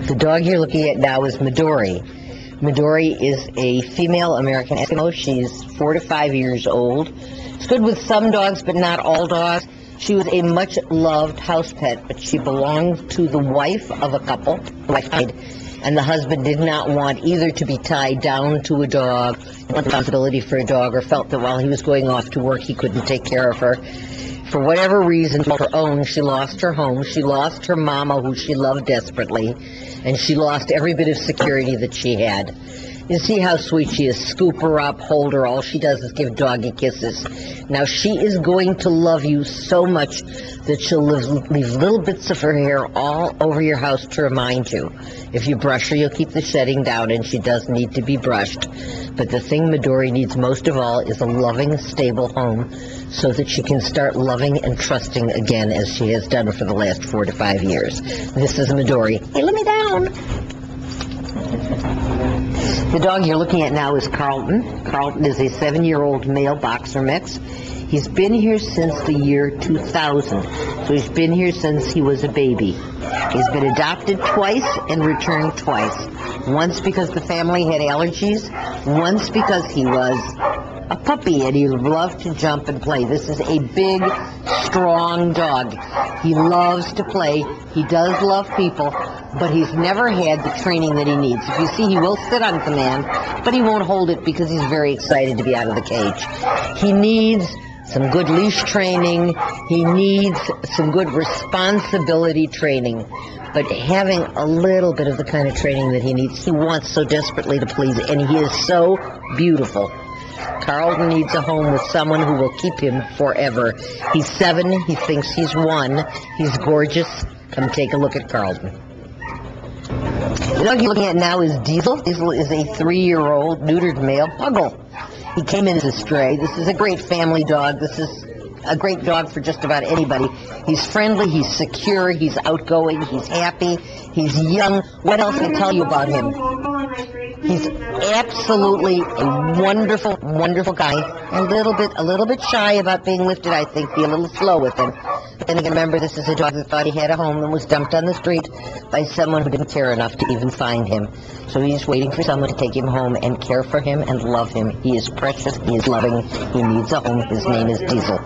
The dog you're looking at now is Midori. Midori is a female American Eskimo. She's 4 to 5 years old. It's good with some dogs, but not all dogs. She was a much-loved house pet, but she belonged to the wife of a couple. The wife died, and the husband did not want either to be tied down to a dog, responsibility for a dog, or felt that while he was going off to work, he couldn't take care of her. For whatever reason, for her own, she lost her home. She lost her mama, who she loved desperately, and she lost every bit of security that she had. You see how sweet she is. Scoop her up, hold her. All she does is give doggy kisses. Now, she is going to love you so much that she'll leave little bits of her hair all over your house to remind you. If you brush her, you'll keep the shedding down, and she does need to be brushed. But the thing Midori needs most of all is a loving, stable home so that she can start loving and trusting again, as she has done for the last 4 to 5 years. This is Midori. Hey, let me down. The dog you're looking at now is Carlton. Carlton is a 7-year-old male boxer mix. He's been here since the year 2000, so he's been here since he was a baby. He's been adopted twice and returned twice. Once because the family had allergies, once because he was a puppy and he loved to jump and play. This is a big, strong dog. He loves to play. He does love people, but he's never had the training that he needs. If you see, he will sit on command, but he won't hold it because he's very excited to be out of the cage. He needs some good leash training. He needs some good responsibility training. But having a little bit of the kind of training that he needs, he wants so desperately to please, and he is so beautiful. Carlton needs a home with someone who will keep him forever. He's 7. He thinks he's 1. He's gorgeous. Come take a look at Carlton. The dog you're looking at now is Diesel. Diesel is a 3-year-old neutered male puggle. He came in as a stray. This is a great family dog. This is a great dog for just about anybody. He's friendly, he's secure, he's outgoing, he's happy, he's young. What else can I tell you about him? He's absolutely a wonderful, wonderful guy. A little bit shy about being lifted, I think. Be a little slow with him. But then again, remember, this is a dog that thought he had a home and was dumped on the street by someone who didn't care enough to even find him. So he's waiting for someone to take him home and care for him and love him. He is precious. He is loving. He needs a home. His name is Diesel.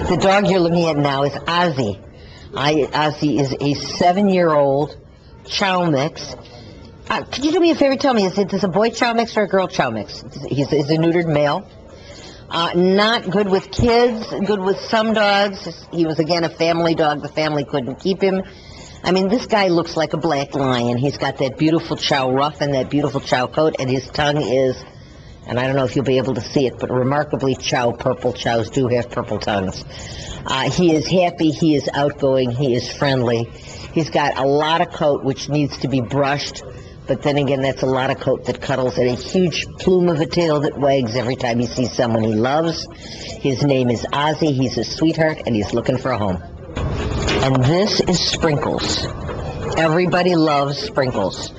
The dog you're looking at now is Ozzie. Ozzie is a 7-year-old chow mix. Could you do me a favor? Tell me, is this a boy chow mix or a girl chow mix? He's a neutered male. Not good with kids, good with some dogs. He was, again, a family dog. The family couldn't keep him. I mean, this guy looks like a black lion. He's got that beautiful chow ruff and that beautiful chow coat, and his tongue is, and I don't know if you'll be able to see it, but remarkably chow purple. Chows do have purple tongues. He is happy, he is outgoing, he is friendly. He's got a lot of coat which needs to be brushed, but then again, that's a lot of coat that cuddles, and a huge plume of a tail that wags every time he sees someone he loves. His name is Ozzie. He's a sweetheart, and he's looking for a home. And this is Sprinkles. Everybody loves Sprinkles.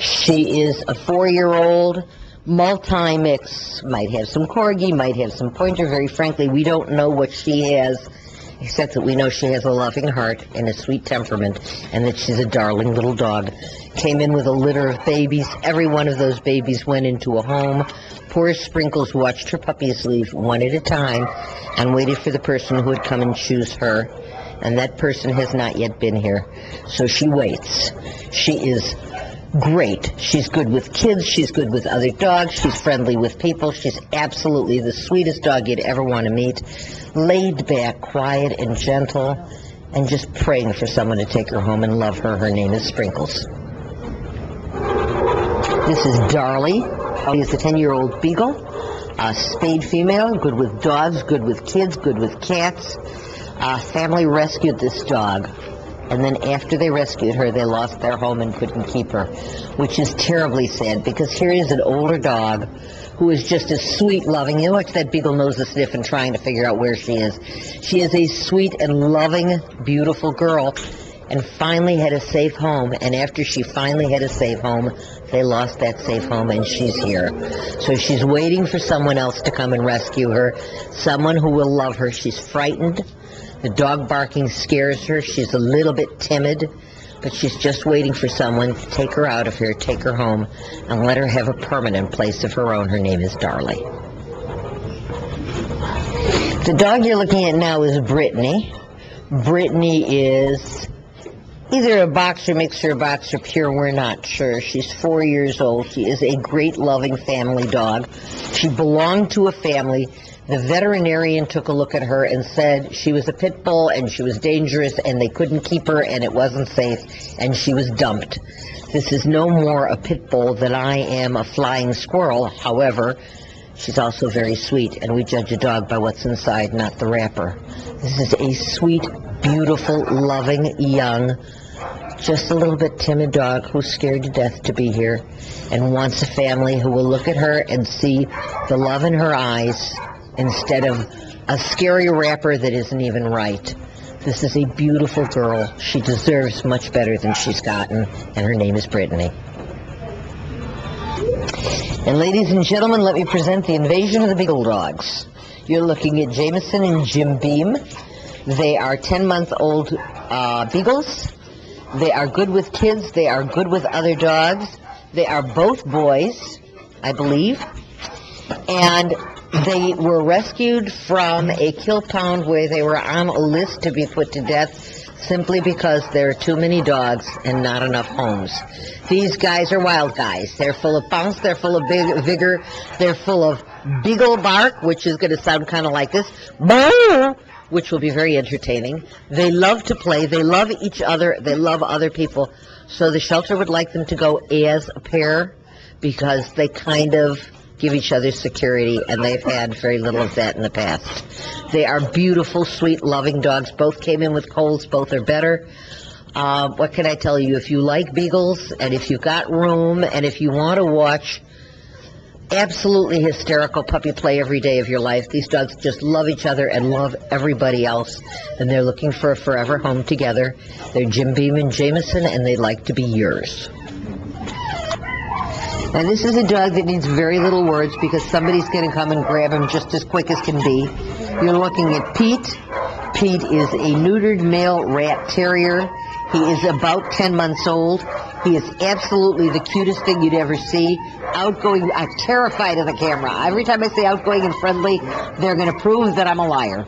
She is a 4-year-old multi-mix. Might have some corgi, might have some pointer. Very frankly, we don't know what she has, except that we know she has a loving heart and a sweet temperament, and that she's a darling little dog. Came in with a litter of babies. Every one of those babies went into a home. Poor Sprinkles watched her puppies leave one at a time and waited for the person who would come and choose her. And that person has not yet been here. So she waits. She is great. She's good with kids. She's good with other dogs. She's friendly with people. She's absolutely the sweetest dog you'd ever want to meet. Laid back, quiet, and gentle, and just praying for someone to take her home and love her. Her name is Sprinkles. This is Darlene. She is a 10-year-old beagle, a spayed female, good with dogs, good with kids, good with cats. Family rescued this dog, and then after they rescued her, they lost their home and couldn't keep her, which is terribly sad, because here is an older dog who is just a sweet, loving, you watch that beagle nose a sniff and trying to figure out where she is. She is a sweet and loving, beautiful girl, and finally had a safe home, and after she finally had a safe home, they lost that safe home, and she's here. So she's waiting for someone else to come and rescue her, someone who will love her. She's frightened, The dog barking scares her. She's a little bit timid, but she's just waiting for someone to take her out of here, take her home, and let her have a permanent place of her own. Her name is Darlene. The dog you're looking at now is Brittany. Brittany is either a boxer mix or a boxer pure, we're not sure. She's 4 years old. She is a great loving family dog. She belonged to a family. The veterinarian took a look at her and said she was a pit bull and she was dangerous and they couldn't keep her and it wasn't safe and she was dumped. This is no more a pit bull than I am a flying squirrel. However, she's also very sweet, and we judge a dog by what's inside, not the wrapper. This is a sweet, beautiful, loving, young, just a little bit timid dog who's scared to death to be here and wants a family who will look at her and see the love in her eyes instead of a scary wrapper that isn't even right. This is a beautiful girl. She deserves much better than she's gotten, and her name is Brittany. And ladies and gentlemen, let me present the invasion of the Beagle Dogs. You're looking at Jameson and Jim Beam. They are 10-month-old beagles. They are good with kids. They are good with other dogs. They are both boys, I believe. And they were rescued from a kill pound where they were on a list to be put to death simply because there are too many dogs and not enough homes. These guys are wild guys. They're full of bounce. They're full of vigor. They're full of beagle bark, which is going to sound kind of like this, which will be very entertaining. They love to play. They love each other. They love other people. So the shelter would like them to go as a pair because they kind of give each other security, and they've had very little of that in the past. They are beautiful, sweet, loving dogs. Both came in with colds. Both are better. What can I tell you? If you like beagles, and if you've got room, and if you want to watch absolutely hysterical puppy play every day of your life, these dogs just love each other and love everybody else, and they're looking for a forever home together. They're Jim Beam and Jameson, and they'd like to be yours. And this is a dog that needs very little words because somebody's going to come and grab him just as quick as can be. You're looking at Pete. Pete is a neutered male rat terrier. He is about 10 months old. He is absolutely the cutest thing you'd ever see. Outgoing, I'm terrified of the camera. Every time I say outgoing and friendly, they're going to prove that I'm a liar.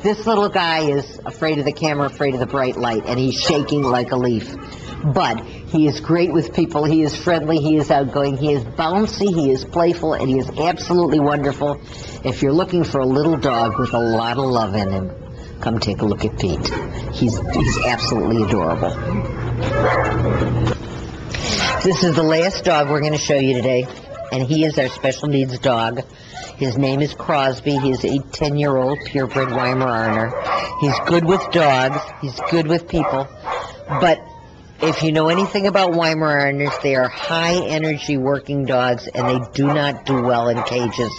This little guy is afraid of the camera, afraid of the bright light, and he's shaking like a leaf. But he is great with people. He is friendly. He is outgoing. He is bouncy. He is playful. And he is absolutely wonderful. If you're looking for a little dog with a lot of love in him, come take a look at Pete. He's absolutely adorable. This is the last dog we're going to show you today, and he is our special needs dog. His name is Crosby. He is a 10-year-old purebred Weimaraner. He's good with dogs. He's good with people. But if you know anything about Weimaraners, they are high-energy working dogs, and they do not do well in cages.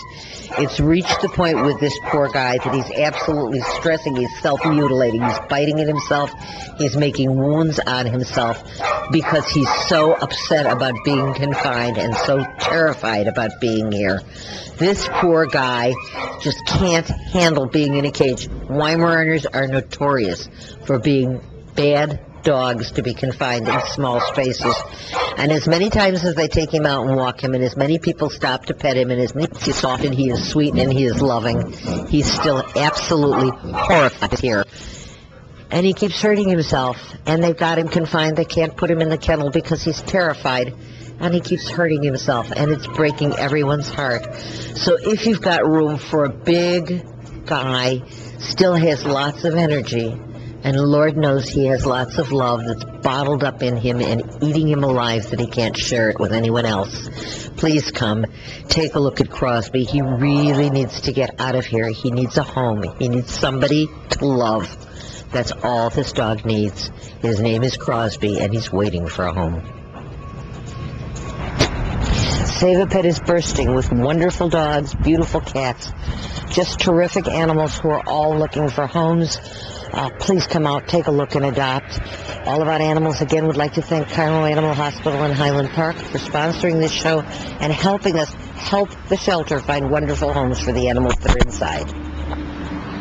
It's reached the point with this poor guy that he's absolutely stressing. He's self-mutilating. He's biting at himself. He's making wounds on himself because he's so upset about being confined and so terrified about being here. This poor guy just can't handle being in a cage. Weimaraners are notorious for being bad dogs to be confined in small spaces, and as many times as they take him out and walk him, and as many people stop to pet him, and as many he's soft and he is sweet and he is loving, he's still absolutely horrified here, and he keeps hurting himself, and they've got him confined. They can't put him in the kennel because he's terrified, and he keeps hurting himself, and it's breaking everyone's heart. So if you've got room for a big guy, still has lots of energy, and Lord knows he has lots of love that's bottled up in him and eating him alive that he can't share it with anyone else, please come. Take a look at Crosby. He really needs to get out of here. He needs a home. He needs somebody to love. That's all this dog needs. His name is Crosby, and he's waiting for a home. Save a Pet is bursting with wonderful dogs, beautiful cats, just terrific animals who are all looking for homes. Please come out, take a look, and adopt. All About Animals, again, would like to thank Carlo Animal Hospital in Highland Park for sponsoring this show and helping us help the shelter find wonderful homes for the animals that are inside.